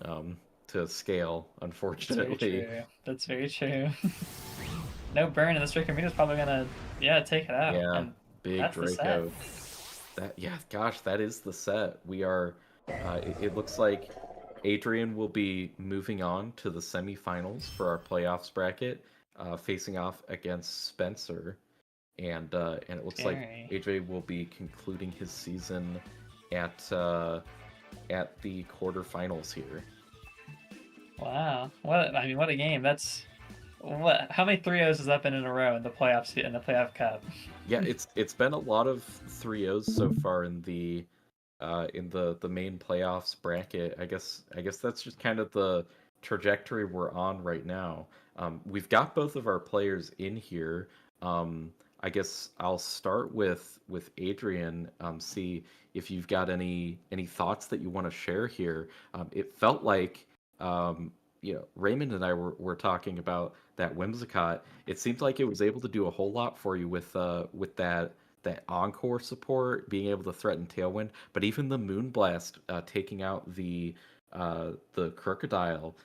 um, to scale, That's very unfortunately. true. That's very true. No burn, and the Stricken Meter's probably gonna, yeah, take it out, Yeah, and big that's the set. Draco. That yeah, gosh, that is the set. We are. It looks like Adrian will be moving on to the semifinals for our playoffs bracket, facing off against Spencer, and it looks like Scary. AJ will be concluding his season at at the quarterfinals here. Wow. What a game. That's what how many 3-0s has that been in a row in the playoffs in the playoff cup? Yeah, it's been a lot of 3-0s so far in the main playoffs bracket. I guess that's just kind of the trajectory we're on right now. We've got both of our players in here. I guess I'll start with Adrian. See if you've got any thoughts that you want to share here. It felt like Raymond and I were talking about that Whimsicott. It seemed like it was able to do a whole lot for you with that encore support, being able to threaten Tailwind, but even the Moonblast taking out the Crocodile.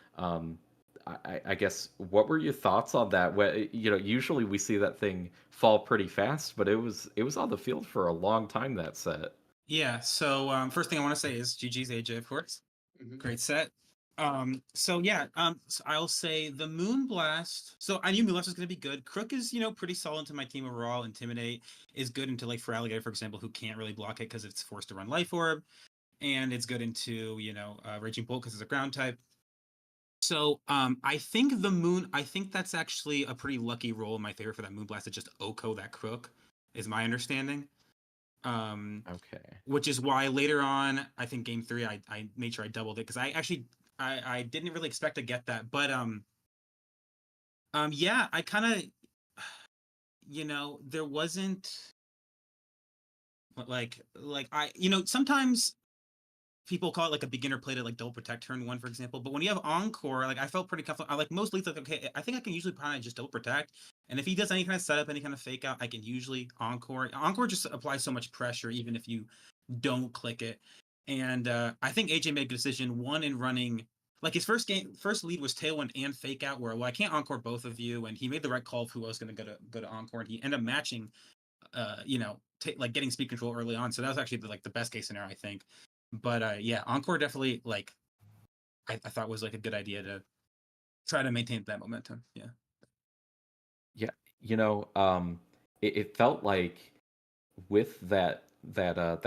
I guess what were your thoughts on that? Usually we see that thing fall pretty fast, but it was on the field for a long time that set. Yeah. So first thing I want to say is GG's AJ, of course. Great set. So I'll say the Moonblast. So I knew Moonblast was going to be good. Crook is, pretty solid to my team overall. Intimidate is good into like for Alligator, for example, who can't really block it because it's forced to run Life Orb, and it's good into Raging Bolt because it's a ground type. So I think that's actually a pretty lucky roll in my favor for that Moonblast to just OHKO that Crook, is my understanding. Okay. Which is why later on, I think game 3, I made sure I doubled it because I didn't really expect to get that, but yeah, I kind of there wasn't like I sometimes people call it like a beginner play to like double protect turn 1, for example, but when you have encore, like I felt pretty confident. I like most leads, like, okay, I think I can usually probably just double protect, and if he does any kind of setup, any kind of fake out, I can usually encore just applies so much pressure even if you don't click it. And I think AJ made a good decision, one, in running like his first lead was Tailwind and fake out, where, well, I can't encore both of you, and he made the right call of who was going to go to encore, and he ended up matching like getting speed control early on. So that was actually the best case scenario, I think. But yeah, encore definitely, like, I thought was like a good idea to try to maintain that momentum. Yeah. Yeah, it felt like with that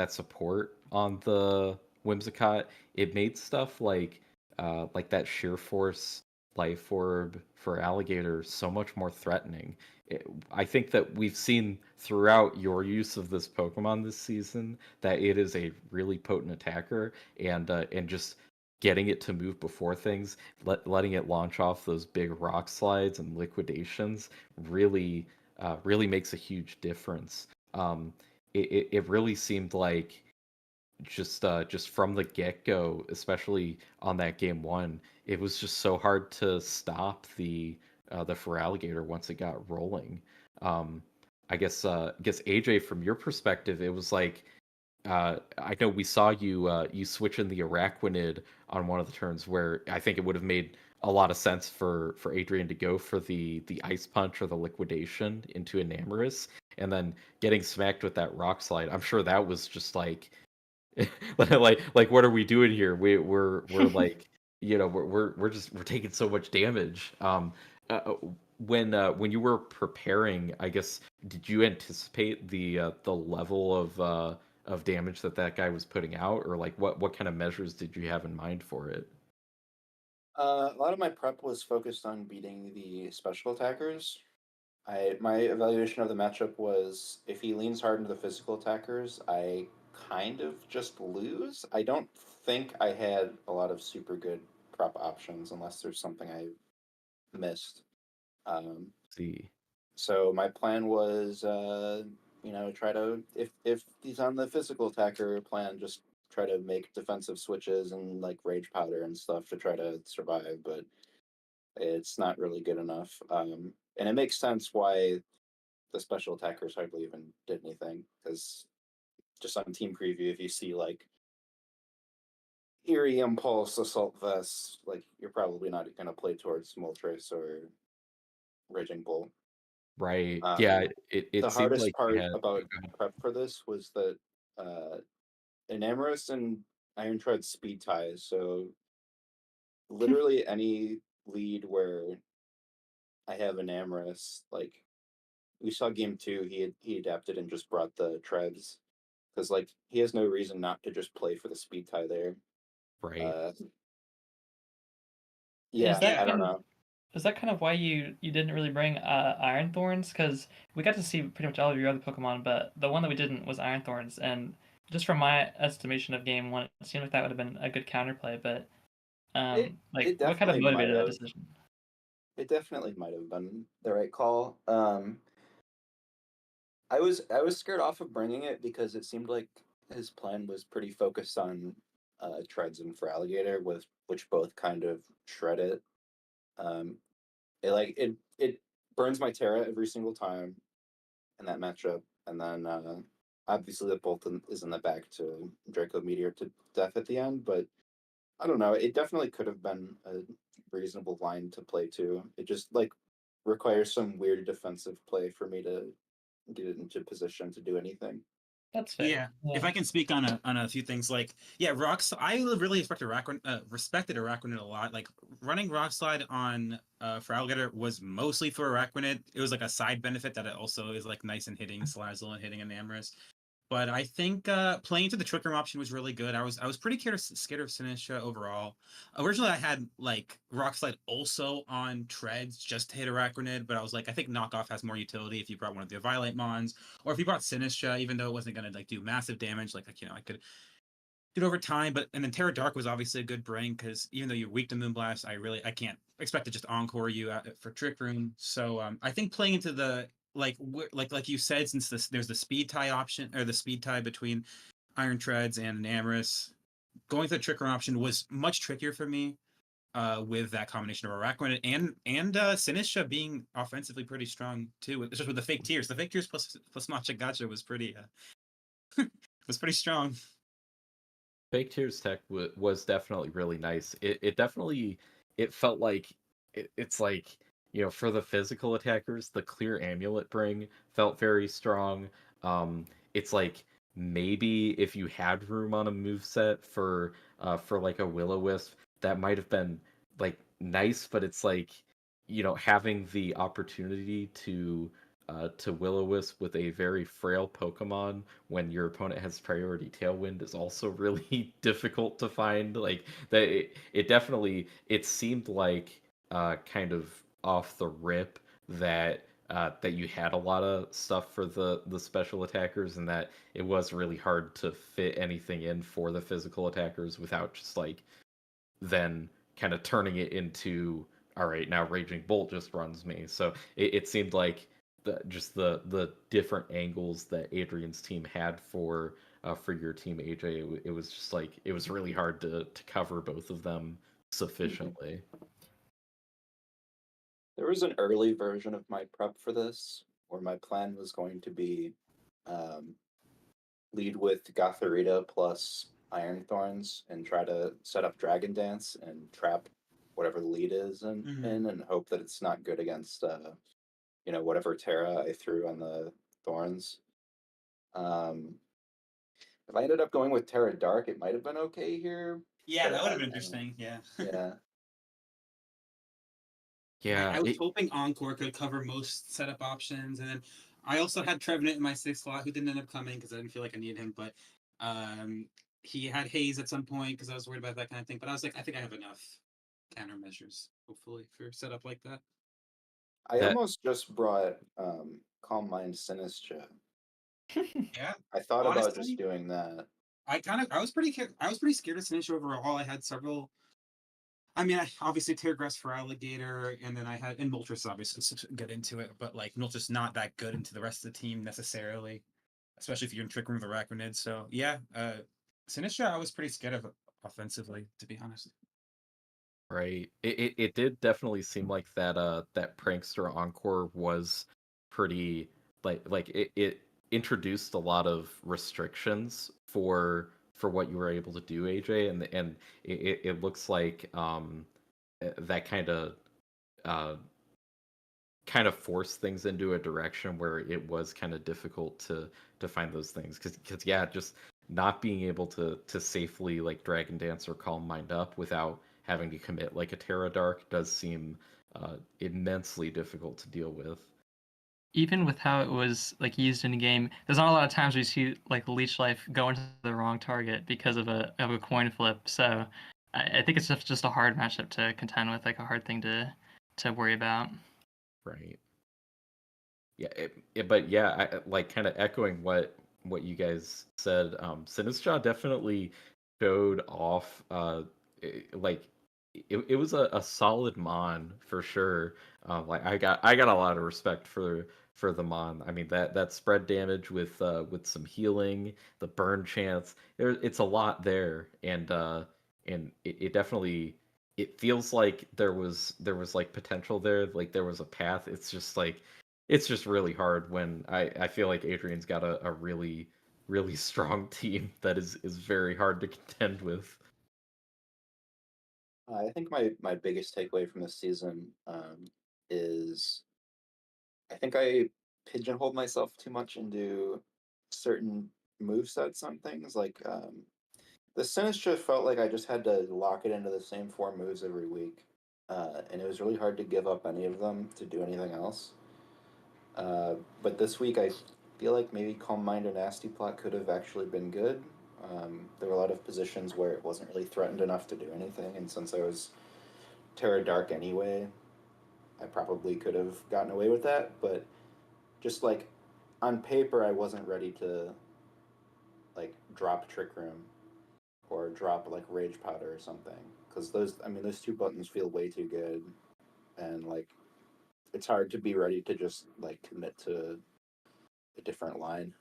support on the Whimsicott, it made stuff like that sheer force life orb for alligator so much more threatening. I think that we've seen throughout your use of this Pokemon this season that it is a really potent attacker, and just getting it to move before things, letting it launch off those big rock slides and liquidations really makes a huge difference. It really seemed like just from the get-go, especially on that game 1, it was just so hard to stop the Feraligatr once it got rolling. Um, I guess AJ, from your perspective, it was like I know we saw you switch in the Araquanid on one of the turns where I think it would have made a lot of sense for Adrian to go for the Ice Punch or the Liquidation into Enamorus, and then getting smacked with that Rock Slide. I'm sure that was just like what are we doing here? We're like we're taking so much damage. Uh, uh, when you were preparing, I guess, did you anticipate the level of damage that guy was putting out, or like what kind of measures did you have in mind for it? A lot of my prep was focused on beating the special attackers. My evaluation of the matchup was if he leans hard into the physical attackers, I kind of just lose. I don't think I had a lot of super good prep options unless there's something I missed. See. So my plan was, try to if he's on the physical attacker plan, just try to make defensive switches and like rage powder and stuff to try to survive. But it's not really good enough. And it makes sense why the special attackers hardly even did anything because just on team preview, if you see like Eerie Impulse Assault Vest, like you're probably not going to play towards Moltres or Raging Bull. Right. Yeah, The it seemed hardest like you part had about oh, go ahead. prep for this was that Enamorous and Iron Tread speed ties. So literally any lead where I have Enamorous, like we saw game two, he adapted and just brought the treads because like he has no reason not to just play for the speed tie there. Right. Uh, Is yeah, that Yeah. I don't kind of know. is that kind of why you didn't really bring Iron Thorns? Because we got to see pretty much all of your other Pokemon, but the one that we didn't was Iron Thorns, and just from my estimation of game one, it seemed like that would have been a good counterplay. But like, It what kind of definitely might motivated that have. decision? It definitely might have been the right call. I was scared off of bringing it because it seemed like his plan was pretty focused on treads and for alligator, with which both kind of shred it. Um, it burns my Terra every single time in that matchup, and then obviously the bolt is in the back to Draco Meteor to death at the end. But I don't know. It definitely could have been a reasonable line to play too. It just like requires some weird defensive play for me to get it into position to do anything. That's fair. Yeah, if Yeah. I can speak on a few things, like yeah, rocks. I really respected Araquanid a lot. Like running Rock Slide on for Alligator was mostly for Araquanid. It was like a side benefit that it also is like nice in hitting Salazzle and hitting Enamorous. But I think playing to the Trick Room option was really good. I was pretty scared of Sinistra overall. Originally, I had like Rock Slide also on Treads just to hit Araquanid, but I was like, I think Knockoff has more utility if you brought one of the Violate Mons, or if you brought Sinistra, even though it wasn't gonna like do massive damage, like I could do it over time. But and then Terra Dark was obviously a good bring because even though you're weak to Moonblast, I can't expect to just encore you for Trick Room. So I think playing into the like you said, since there's the speed tie option or the speed tie between Iron Treads and Amorous, going to the Trick Room option was much trickier for me. With that combination of Araquanid and Sinistra being offensively pretty strong too, just with the fake tears. The fake tears plus Matcha Gotcha was pretty was pretty strong. Fake Tears tech was definitely really nice. It definitely it felt like it's like for the physical attackers, the clear amulet bring felt very strong. It's like maybe if you had room on a move set for like a Will-O-Wisp, that might have been like nice, but it's like having the opportunity to Will-O-Wisp with a very frail Pokemon when your opponent has priority Tailwind is also really difficult to find. Like that, it definitely it seemed like kind of off the rip that that you had a lot of stuff for the special attackers, and that it was really hard to fit anything in for the physical attackers without just like then kind of turning it into all right, now Raging Bolt just runs me. So it seemed like the different angles that Adrian's team had for your team, AJ. It was just like it was really hard to cover both of them sufficiently. There was an early version of my prep for this where my plan was going to be um, lead with Gotharita plus Iron Thorns and try to set up Dragon Dance and trap whatever the lead is Mm-hmm. and hope that it's not good against whatever Terra I threw on the Thorns. Um, if I ended up going with Terra Dark, it might have been okay here. Yeah, But that would have been I don't know. interesting. Yeah. Yeah. Yeah, I was hoping Encore could cover most setup options, and then I also had Trevenant in my sixth slot, who didn't end up coming because I didn't feel like I needed him. But um, he had Haze at some point because I was worried about that kind of thing. But I was like, I think I have enough countermeasures, hopefully, for a setup like that. I That almost just brought Calm Mind Sinistra. Yeah, I thought about just honestly, doing that. I was pretty scared of Sinistcha overall. I had several. I mean, obviously Teargrass for Alligator, and then I had and Moltres obviously to get into it, but like Moltres not that good into the rest of the team necessarily, especially if you're in Trick Room with Arachnid. So yeah, Sinistcha I was pretty scared of offensively, to be honest. right. It did definitely seem like that prankster encore was pretty like it introduced a lot of restrictions for what you were able to do, AJ, and it looks like that uh kind of forced things into a direction where it was kind of difficult to find those things because yeah, just not being able to safely like Dragon Dance or Calm Mind up without having to commit like a Terra Dark does seem immensely difficult to deal with. Even with how it was like used in a game, there's not a lot of times we see like Leech Life go into the wrong target because of a coin flip. So I think it's just a hard matchup to contend with, like a hard thing to worry about. Right. Yeah, but yeah, like kind of echoing what you guys said. Sinistcha definitely showed off. Like it was a solid mon for sure. Like I got a lot of respect for the mon. I mean that spread damage with some healing, the burn chance. It's a lot there, and it definitely it feels like there was like potential there. Like there was a path. It's just really hard when I feel like Adrian's got a really really strong team that is very hard to contend with. I think my biggest takeaway from this season is I think I pigeonholed myself too much into certain move sets on things. Like the Sinistra felt like I just had to lock it into the same four moves every week, and it was really hard to give up any of them to do anything else. But this week, I feel like maybe Calm Mind or Nasty Plot could have actually been good. There were a lot of positions where it wasn't really threatened enough to do anything, and since I was Terra Dark anyway, I probably could have gotten away with that. But just like on paper, I wasn't ready to like drop Trick Room or drop like Rage Powder or something because those two buttons feel way too good, and like it's hard to be ready to just like commit to a different line.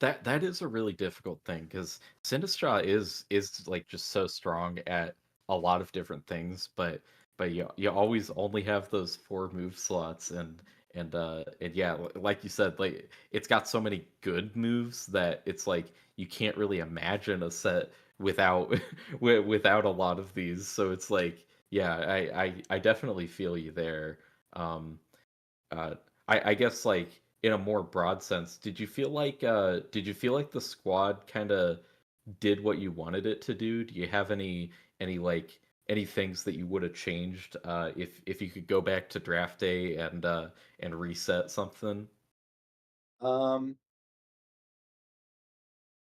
That is a really difficult thing because Sinistcha is like just so strong at a lot of different things, but you always only have those four move slots and yeah, like you said, like it's got so many good moves that it's like you can't really imagine a set without without a lot of these. So it's like yeah, I definitely feel you there. Um, uh, I guess like in a more broad sense, did you feel like the squad kind of did what you wanted it to do? Do you have any like any things that you would have changed if you could go back to draft day and reset something? Um,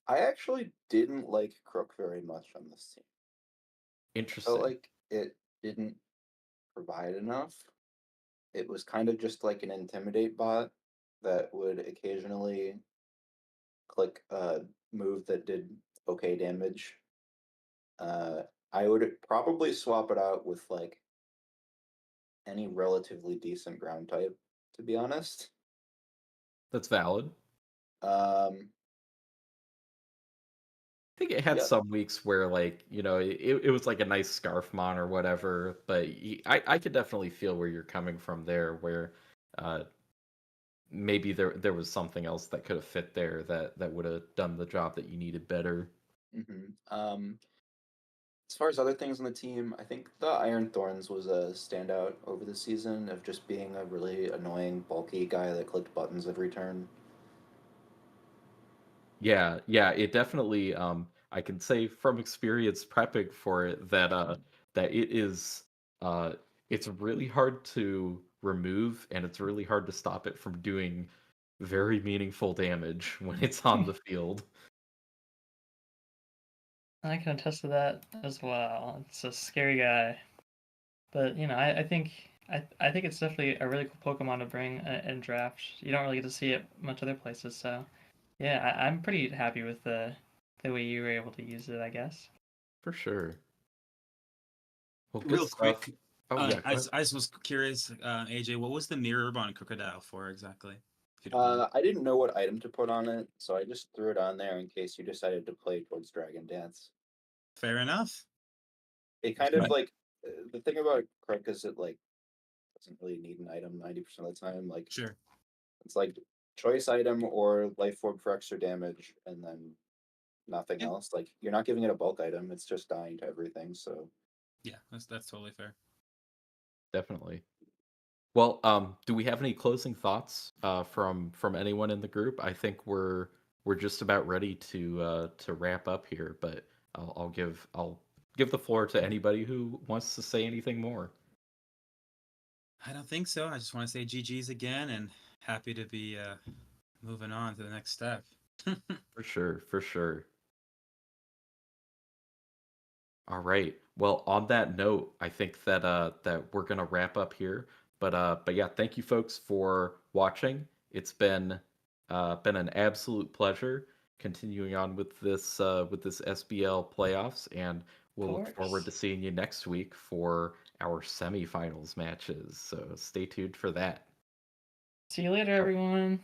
I actually didn't like Crook very much on this team. I felt Interesting. like it didn't provide enough. It was kind of just like an intimidate bot that would occasionally click a move that did okay damage. Uh, I would probably swap it out with like any relatively decent ground type, to be honest. That's valid. Um, I think it had yeah. some weeks where like it was like a nice scarf mon or whatever, but I could definitely feel where you're coming from there, where uh, maybe there was something else that could have fit there that would have done the job that you needed better. As far as other things on the team, I think the Iron Thorns was a standout over the season of just being a really annoying, bulky guy that clicked buttons every turn. Yeah, yeah, it definitely I can say from experience prepping for it that it is uh it's really hard to remove and it's really hard to stop it from doing very meaningful damage when it's on the field. I can attest to that as well. It's a scary guy. But I think I think it's definitely a really cool Pokemon to bring in draft. You don't really get to see it much other places, so yeah, I'm pretty happy with the way you were able to use it, I guess. For sure. Well, good Real stuff. quick, Oh yeah, go ahead. I just was curious, AJ, what was the mirror on Crocodile for exactly? If you don't mind. I didn't know what item to put on it, so I just threw it on there in case you decided to play towards Dragon Dance. Fair enough. It kind of like the thing about Croak is it like doesn't really need an item 90% of the time. Like Sure. it's like choice item or life orb for extra damage, and then nothing Yeah. else. Like you're not giving it a bulk item; it's just dying to everything. So Yeah, that's totally fair. Definitely. Well, do we have any closing thoughts from anyone in the group? I think we're just about ready to wrap up here, but I'll give the floor to anybody who wants to say anything more. I don't think so. I just want to say GG's again and happy to be moving on to the next step. For sure, for sure. All right. Well, on that note, I think that we're gonna wrap up here. But yeah, thank you folks for watching. It's been an absolute pleasure continuing on with this SBL playoffs, and Of we'll look forward course. to seeing you next week for our semifinals matches. So stay tuned for that. See you later, All everyone.